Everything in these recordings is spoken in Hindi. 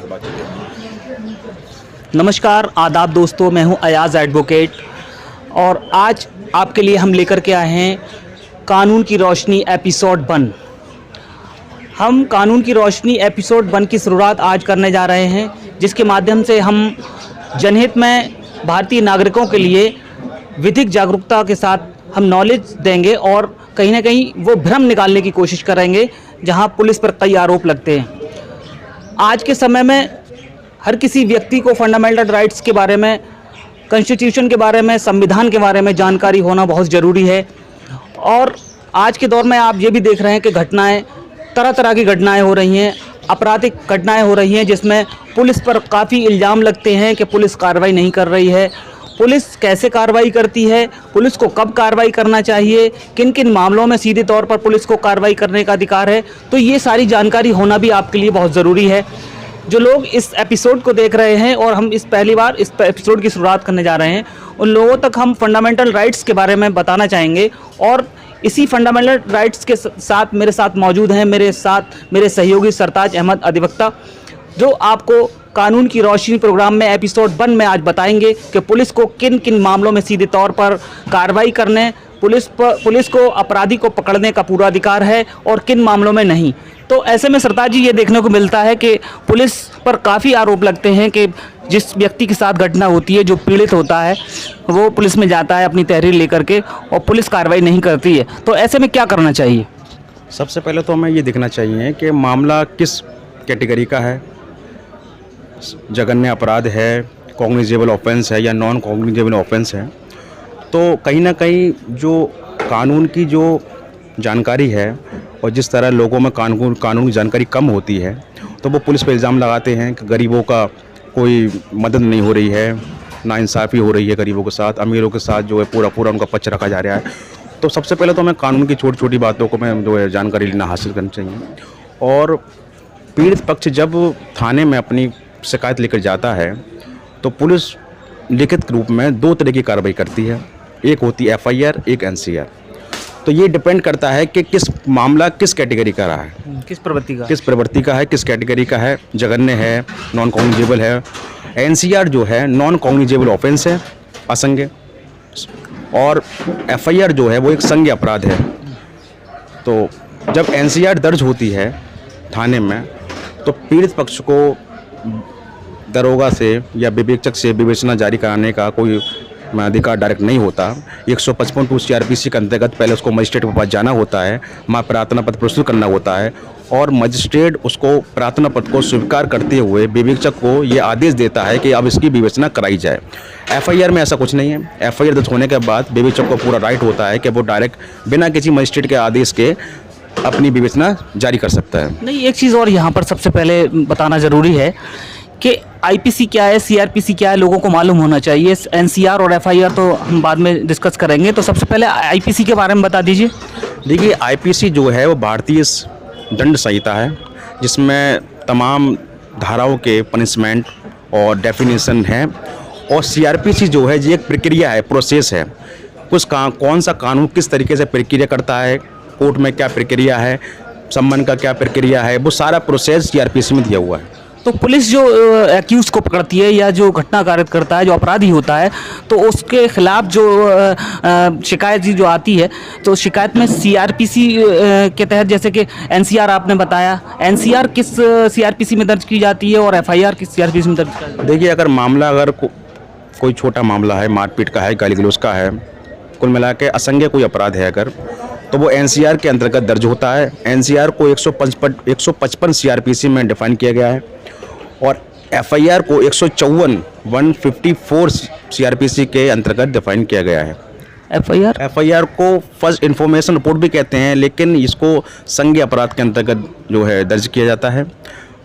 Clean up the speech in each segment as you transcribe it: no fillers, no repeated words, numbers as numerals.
बातचीत करेंगे। नमस्कार, आदाब दोस्तों, मैं हूं अयाज एडवोकेट और आज आपके लिए हम लेकर के आए हैं कानून की रोशनी एपिसोड 1। हम कानून की रोशनी एपिसोड 1 की शुरुआत आज करने जा रहे हैं, जिसके माध्यम से हम जनहित में भारतीय नागरिकों के लिए विधिक जागरूकता के साथ हम नॉलेज देंगे और कहीं ना कहीं वो भ्रम निकालने की कोशिश करेंगे जहां पुलिस पर कई आरोप लगते हैं। आज के समय में हर किसी व्यक्ति को फंडामेंटल राइट्स के बारे में, कॉन्स्टिट्यूशन के बारे में, संविधान के बारे में जानकारी होना बहुत ज़रूरी है। और आज के दौर में आप ये भी देख रहे हैं कि घटनाएं, तरह तरह की घटनाएं हो रही हैं, आपराधिक घटनाएं हो रही हैं, जिसमें पुलिस पर काफ़ी इल्ज़ाम लगते हैं कि पुलिस कार्रवाई नहीं कर रही है। पुलिस कैसे कार्रवाई करती है, पुलिस को कब कार्रवाई करना चाहिए, किन किन मामलों में सीधे तौर पर पुलिस को कार्रवाई करने का अधिकार है, तो ये सारी जानकारी होना भी आपके लिए बहुत ज़रूरी है। जो लोग इस एपिसोड को देख रहे हैं और हम पहली बार इस एपिसोड की शुरुआत करने जा रहे हैं, उन लोगों तक हम फंडामेंटल राइट्स के बारे में बताना चाहेंगे। और इसी फंडामेंटल राइट्स के साथ मेरे साथ मौजूद हैं मेरे सहयोगी सरताज अहमद अधिवक्ता, जो आपको कानून की रोशनी प्रोग्राम में एपिसोड 1 में आज बताएंगे कि पुलिस को किन किन मामलों में सीधे तौर पर कार्रवाई करने, पुलिस को अपराधी को पकड़ने का पूरा अधिकार है और किन मामलों में नहीं। तो ऐसे में सरताज जी, ये देखने को मिलता है कि पुलिस पर काफ़ी आरोप लगते हैं कि जिस व्यक्ति के साथ घटना होती है, जो पीड़ित होता है, वो पुलिस में जाता है अपनी तहरीर लेकर के और पुलिस कार्रवाई नहीं करती है। तो ऐसे में क्या करना चाहिए? सबसे पहले तो हमें ये देखना चाहिए कि मामला किस कैटेगरी का है, जघन्य अपराध है, कॉग्निजेबल ऑफेंस है या नॉन कॉग्निजेबल ऑफेंस है। तो कहीं ना कहीं जो कानून की जो जानकारी है और जिस तरह लोगों में कानून की जानकारी कम होती है, तो वो पुलिस पर इल्ज़ाम लगाते हैं कि गरीबों का कोई मदद नहीं हो रही है, नाइंसाफ़ी हो रही है गरीबों के साथ, अमीरों के साथ जो है पूरा उनका पक्ष रखा जा रहा है। तो सबसे पहले तो हमें कानून की छोटी छोटी बातों को मैं जो है जानकारी लेना हासिल करनी चाहिए। और पीड़ित पक्ष जब थाने में अपनी शिकायत लेकर जाता है तो पुलिस लिखित रूप में 2 तरह की कार्रवाई करती है, एक होती है FIR, एक NCR। तो ये डिपेंड करता है कि मामला किस कैटेगरी का रहा है, किस प्रवृत्ति का है, किस कैटेगरी का है, जघन्य है, नॉन कॉग्निजेबल है। NCR जो है नॉन कॉग्निजेबल ऑफेंस है, असंज्ञ, और FIR जो है वो एक संज्ञ अपराध है। तो जब NCR दर्ज होती है थाने में तो पीड़ित पक्ष को दरोगा से या विवेचक से विवेचना जारी कराने का कोई अधिकार डायरेक्ट नहीं होता। 155 CRPC के अंतर्गत पहले उसको मजिस्ट्रेट के पास जाना होता है, वहाँ प्रार्थना पत्र प्रस्तुत करना होता है और मजिस्ट्रेट उसको प्रार्थना पत्र को स्वीकार करते हुए विवेचक को ये आदेश देता है कि अब इसकी विवेचना कराई जाए। FIR में ऐसा कुछ नहीं है। FIR दर्ज होने के बाद विवेचक को पूरा राइट होता है कि वो डायरेक्ट बिना किसी मजिस्ट्रेट के आदेश के अपनी विवेचना जारी कर सकता है। नहीं, एक चीज़ और यहाँ पर सबसे पहले बताना ज़रूरी है कि IPC क्या है, CRPC क्या है, लोगों को मालूम होना चाहिए। NCR और FIR तो हम बाद में डिस्कस करेंगे, तो सबसे पहले IPC के बारे में बता दीजिए। देखिए, IPC जो है वो भारतीय दंड संहिता है, जिसमें तमाम धाराओं के पनिशमेंट और डेफिनेशन है। और CRPC जो है ये एक प्रक्रिया है, प्रोसेस है, कौन सा कानून किस तरीके से प्रक्रिया करता है, कोर्ट में क्या प्रक्रिया है, सम्मन का क्या प्रक्रिया है, वो सारा प्रोसेस CRPC में दिया हुआ है। तो पुलिस जो एक्यूज को पकड़ती है या जो घटना कारित करता है, जो अपराधी होता है, तो उसके खिलाफ जो शिकायत जो आती है, तो शिकायत में CRPC के तहत, जैसे कि NCR आपने बताया, NCR किस CRPC में दर्ज की जाती है और FIR किस CRPC में दर्ज की जाती है? देखिए, अगर मामला कोई छोटा मामला है, मारपीट का है, गाली गलौज का है, कुल मिला के असंज्ञ कोई अपराध है अगर, तो वो NCR के अंतर्गत दर्ज होता है। NCR को 155 CRPC में डिफाइन किया गया है और FIR को 154 CRPC के अंतर्गत डिफाइन किया गया है। FIR को फर्स्ट इन्फॉर्मेशन रिपोर्ट भी कहते हैं, लेकिन इसको संज्ञेय अपराध के अंतर्गत जो है दर्ज किया जाता है।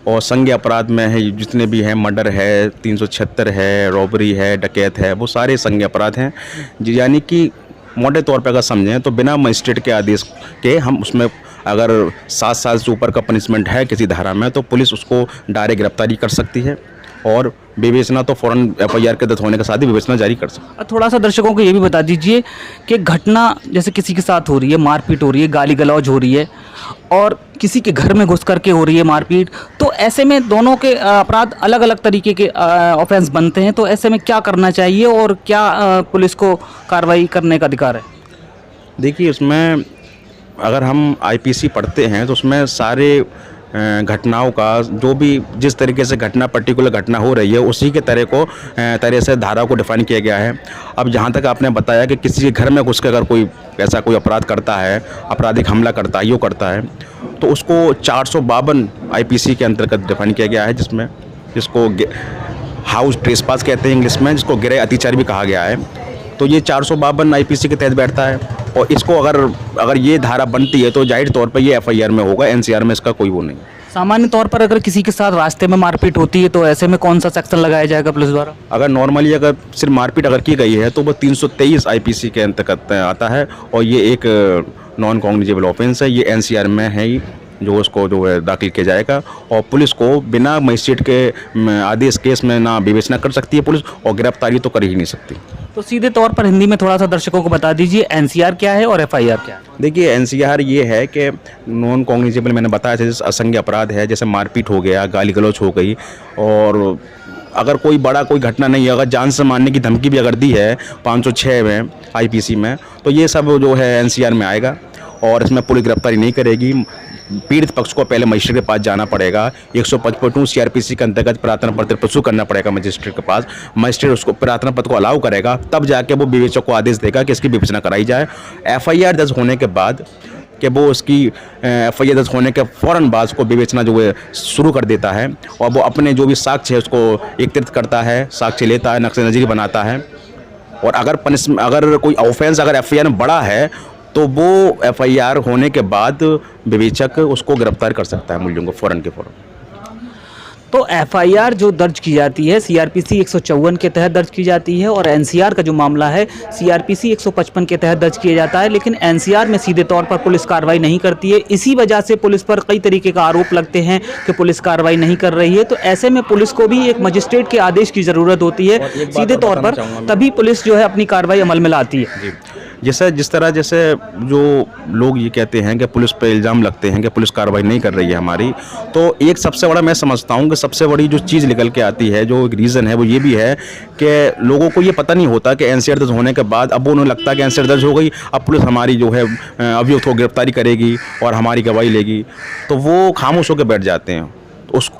और संज्ञेय अपराध में है जितने भी हैं, मर्डर है, 376 है, रॉबरी है, डकैत है, वो सारे संज्ञेय अपराध हैं। यानी कि मोटे तौर पर अगर समझें तो बिना मजिस्ट्रेट के आदेश के हम उसमें अगर 7 साल से ऊपर का पनिशमेंट है किसी धारा में, तो पुलिस उसको डायरेक्ट गिरफ्तारी कर सकती है। और विवेचना तो फ़ौरन FIR के दर्ज होने के साथ ही विवेचना जारी कर सकते। थोड़ा सा दर्शकों को ये भी बता दीजिए कि घटना जैसे किसी के साथ हो रही है, मारपीट हो रही है, गाली गलौज हो रही है और किसी के घर में घुस करके हो रही है मारपीट, तो ऐसे में दोनों के अपराध अलग अलग तरीके के ऑफेंस बनते हैं। तो ऐसे में क्या करना चाहिए और क्या पुलिस को कार्रवाई करने का अधिकार है? देखिए, उसमें अगर हम IPC पढ़ते हैं तो उसमें सारे घटनाओं का जो भी जिस तरीके से पर्टिकुलर घटना हो रही है उसी के तरह से धारा को डिफाइन किया गया है। अब जहाँ तक आपने बताया कि किसी के घर में घुस कर अगर कोई ऐसा कोई अपराध करता है, आपराधिक हमला करता है, करता है, तो उसको 452 IPC के अंतर्गत डिफाइन किया गया है, जिसको हाउस ट्रेसपास कहते हैं इंग्लिश में, जिसको गृह अतिचार भी कहा गया है। तो ये 452 IPC के तहत बैठता है और इसको अगर ये धारा बनती है तो जाहिर तौर पर ये FIR में होगा, NCR में इसका कोई वो नहीं। सामान्य तौर पर अगर किसी के साथ रास्ते में मारपीट होती है तो ऐसे में कौन सा सेक्शन लगाया जाएगा पुलिस द्वारा? अगर नॉर्मली अगर सिर्फ मारपीट अगर की गई है तो वो 323 IPC के अंतर्गत आता है और ये एक नॉन कॉग्निजेबल ऑफेंस है। ये NCR में है ही, जो उसको जो है दाखिल किया जाएगा और पुलिस को बिना मजिस्ट्रेट के आदेश केस में ना विवेचना कर सकती है पुलिस और गिरफ्तारी तो कर ही नहीं सकती। तो सीधे तौर पर हिंदी में थोड़ा सा दर्शकों को बता दीजिए NCR क्या है और FIR क्या है? देखिए, NCR ये है कि नॉन कॉग्निजेबल, मैंने बताया था, जैसे असंज्ञ अपराध है, जैसे मारपीट हो गया, गाली गलौज हो गई, और अगर कोई बड़ा कोई घटना नहीं है, अगर जान से मारने की धमकी भी अगर दी है 506 में IPC में, तो ये सब जो है NCR में आएगा और इसमें पुलिस गिरफ्तारी नहीं करेगी। पीड़ित पक्ष को पहले मजिस्ट्रेट के पास जाना पड़ेगा। 155 CRPC के अंतर्गत प्रार्थना पत्र प्रस्तुत करना पड़ेगा मजिस्ट्रेट के पास। मजिस्ट्रेट उसको प्रार्थना पत्र को अलाउ करेगा, तब जाके वो विवेचक को आदेश देगा कि इसकी विवेचना कराई जाए। FIR दर्ज होने के बाद कि वो उसकी FIR दर्ज होने के फ़ौरन बाद उसको विवेचना जो है शुरू कर देता है और वो अपने जो भी साक्ष्य है उसको एकत्रित करता है, साक्ष्य लेता है, नक्शे नज़री बनाता है। और अगर कोई ऑफेंस अगर FIR में बड़ा है तो वो FIR होने के बाद विवेचक उसको गिरफ्तार कर सकता है मुलजिम को फ़ौरन के फ़ौरन। तो FIR जो दर्ज की जाती है CRPC 154 के तहत दर्ज की जाती है और NCR का जो मामला है CRPC 155 के तहत दर्ज किया जाता है, लेकिन NCR में सीधे तौर पर पुलिस कार्रवाई नहीं करती है। इसी वजह से पुलिस पर कई तरीके का आरोप लगते हैं कि पुलिस कार्रवाई नहीं कर रही है। तो ऐसे में पुलिस को भी एक मजिस्ट्रेट के आदेश की ज़रूरत होती है सीधे तौर पर, तभी पुलिस जो है अपनी कार्रवाई अमल में लाती है। जिस तरह जो लोग ये कहते हैं कि पुलिस पे इल्ज़ाम लगते हैं कि पुलिस कार्रवाई नहीं कर रही है हमारी, तो एक सबसे बड़ा मैं समझता हूँ कि सबसे बड़ी जो चीज़ निकल के आती है, जो एक रीज़न है, वो ये भी है कि लोगों को ये पता नहीं होता कि NCR दर्ज होने के बाद अब उन्हें लगता है कि NCR दर्ज हो गई, अब पुलिस हमारी जो है अभियुक्त को गिरफ्तारी करेगी और हमारी गवाही लेगी, तो वो खामोश होकर बैठ जाते हैं।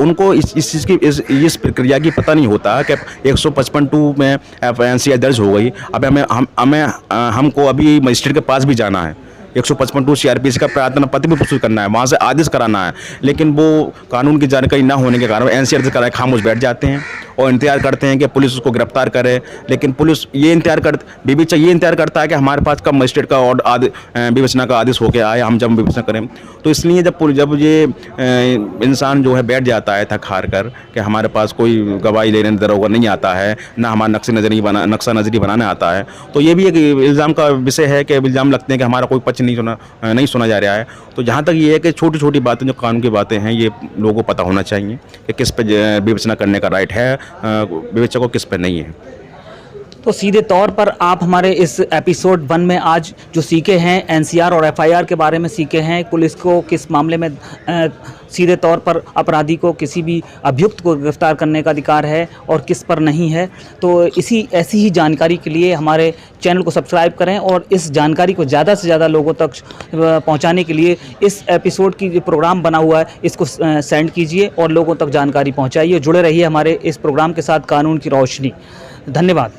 उनको इस चीज़ की इस प्रक्रिया की पता नहीं होता कि 155(2) में NCR दर्ज हो गई, अब हमको अभी मजिस्ट्रेट के पास भी जाना है, 155(2) CRPC का प्रार्थना पत्र भी प्रस्तुत करना है, वहाँ से आदेश कराना है, लेकिन वो कानून की जानकारी ना होने के कारण NCR दर्ज कराए खामोश बैठ जाते हैं और इंतजार करते हैं कि पुलिस उसको गिरफ्तार करे। लेकिन पुलिस विवेचक ये इंतजार करता है कि हमारे पास कब मजिस्ट्रेट का और विवेचना का आदेश होकर आए, हम जब विवेचना करें। तो इसलिए जब ये इंसान जो है बैठ जाता है थक हार कर कि हमारे पास कोई गवाही लेने दरोगा नहीं आता है, ना हमारा नक्शा नज़री बनाने आता है, तो ये भी एक इल्ज़ाम का विषय है कि इल्ज़ाम लगते हैं कि हमारा कोई पक्ष नहीं सुना जा रहा है। तो जहाँ तक ये है कि छोटी छोटी बातें, जो कानून की बातें हैं, ये लोगों को पता होना चाहिए कि किस पे विवेचना करने का राइट है विवेचक को, किस पे नहीं है। तो सीधे तौर पर आप हमारे इस एपिसोड 1 में आज जो सीखे हैं NCR और FIR के बारे में सीखे हैं, पुलिस को किस मामले में सीधे तौर पर अपराधी को, किसी भी अभियुक्त को गिरफ्तार करने का अधिकार है और किस पर नहीं है। तो ऐसी ही जानकारी के लिए हमारे चैनल को सब्सक्राइब करें और इस जानकारी को ज़्यादा से ज़्यादा लोगों तक पहुंचाने के लिए इस एपिसोड की जो प्रोग्राम बना हुआ है इसको सेंड कीजिए और लोगों तक जानकारी पहुंचाइए। जुड़े रहिए हमारे इस प्रोग्राम के साथ, कानून की रोशनी। धन्यवाद।